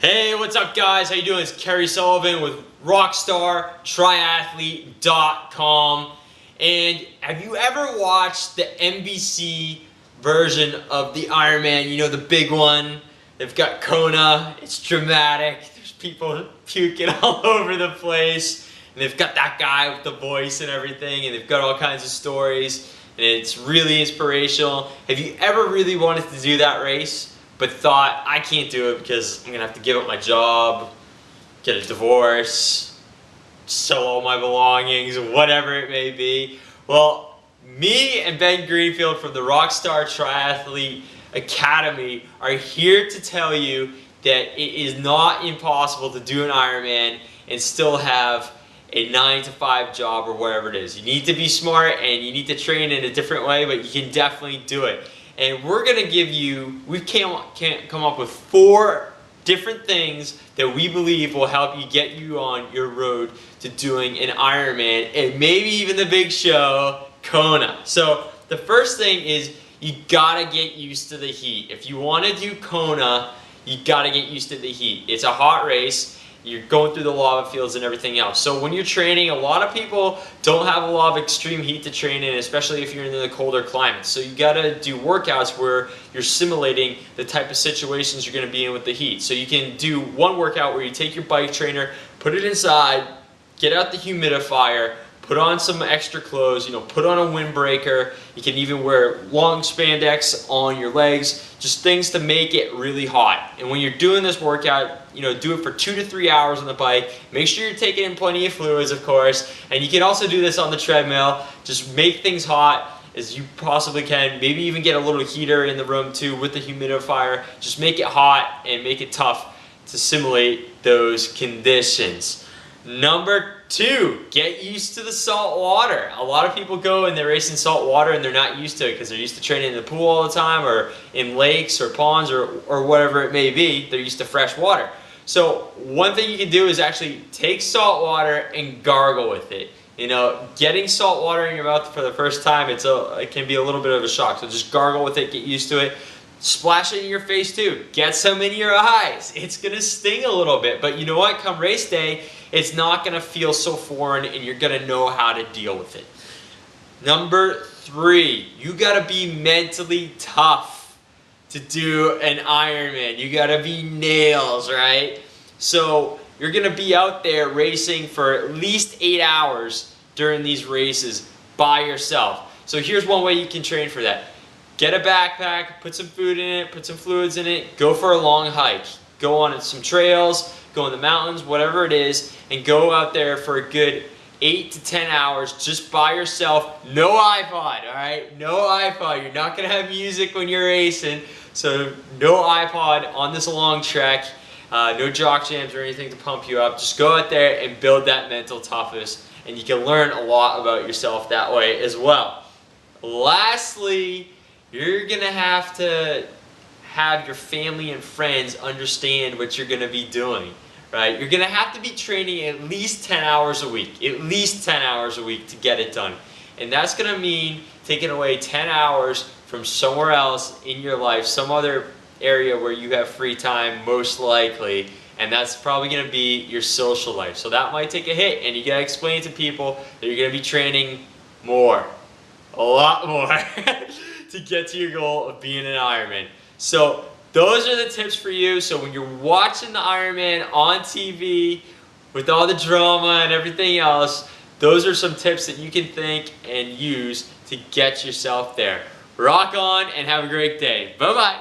Hey, what's up guys? How you doing? It's Kerry Sullivan with RockstarTriathlete.com. And have you ever watched the NBC version of the Ironman? You know, the big one. They've got Kona. It's dramatic. There's people puking all over the place. And they've got that guy with the voice and everything. And they've got all kinds of stories. And it's really inspirational. Have you ever really wanted to do that race, but thought, I can't do it because I'm going to have to give up my job, get a divorce, sell all my belongings, whatever it may be? Well, me and Ben Greenfield from the Rockstar Triathlete Academy are here to tell you that it is not impossible to do an Ironman and still have a 9-to-5 job or whatever it is. You need to be smart and you need to train in a different way, but you can definitely do it. And we're going to give you, we've come up with 4 different things that we believe will help you get you on your road to doing an Ironman and maybe even the big show, Kona. So the first thing is you got to get used to the heat. If you want to do Kona, you got to get used to the heat. It's a hot race. You're going through the lava fields and everything else. So when you're training, a lot of people don't have a lot of extreme heat to train in, especially if you're in the colder climates. So you gotta do workouts where you're simulating the type of situations you're gonna be in with the heat. So you can do one workout where you take your bike trainer, put it inside, get out the humidifier, put on some extra clothes, put on a windbreaker. You can even wear long spandex on your legs, just things to make it really hot. And when you're doing this workout, do it for 2 to 3 hours on the bike. Make sure you're taking in plenty of fluids, of course. And you can also do this on the treadmill. Just make things hot as you possibly can. Maybe even get a little heater in the room too with the humidifier. Just make it hot and make it tough to simulate those conditions. Number 2, get used to the salt water. A lot of people go and they're racing salt water and they're not used to it because they're used to training in the pool all the time or in lakes or ponds or whatever it may be. They're used to fresh water. So one thing you can do is actually take salt water and gargle with it. Getting salt water in your mouth for the first time, it can be a little bit of a shock. So just gargle with it, get used to it. Splash it in your face too. Get some in your eyes. It's going to sting a little bit, but you know what? Come race day, it's not going to feel so foreign and you're going to know how to deal with it. Number 3, you got to be mentally tough to do an Ironman. You got to be nails, right? So you're going to be out there racing for at least 8 hours during these races by yourself. So here's one way you can train for that. Get a backpack, put some food in it, put some fluids in it, go for a long hike. Go on some trails, go in the mountains, whatever it is, and go out there for a good 8 to 10 hours just by yourself. No iPod, all right? No iPod. You're not going to have music when you're racing, so no iPod on this long trek. No jock jams or anything to pump you up. Just go out there and build that mental toughness, and you can learn a lot about yourself that way as well. Lastly, you're going to have your family and friends understand what you're going to be doing, right? You're going to have to be training at least 10 hours a week, to get it done. And that's going to mean taking away 10 hours from somewhere else in your life, some other area where you have free time, most likely, and that's probably going to be your social life. So that might take a hit, and you got to explain to people that you're going to be training more, a lot more, to get to your goal of being an Ironman. So those are the tips for you. So when you're watching the Ironman on TV with all the drama and everything else, those are some tips that you can think and use to get yourself there. Rock on and have a great day. Bye-bye.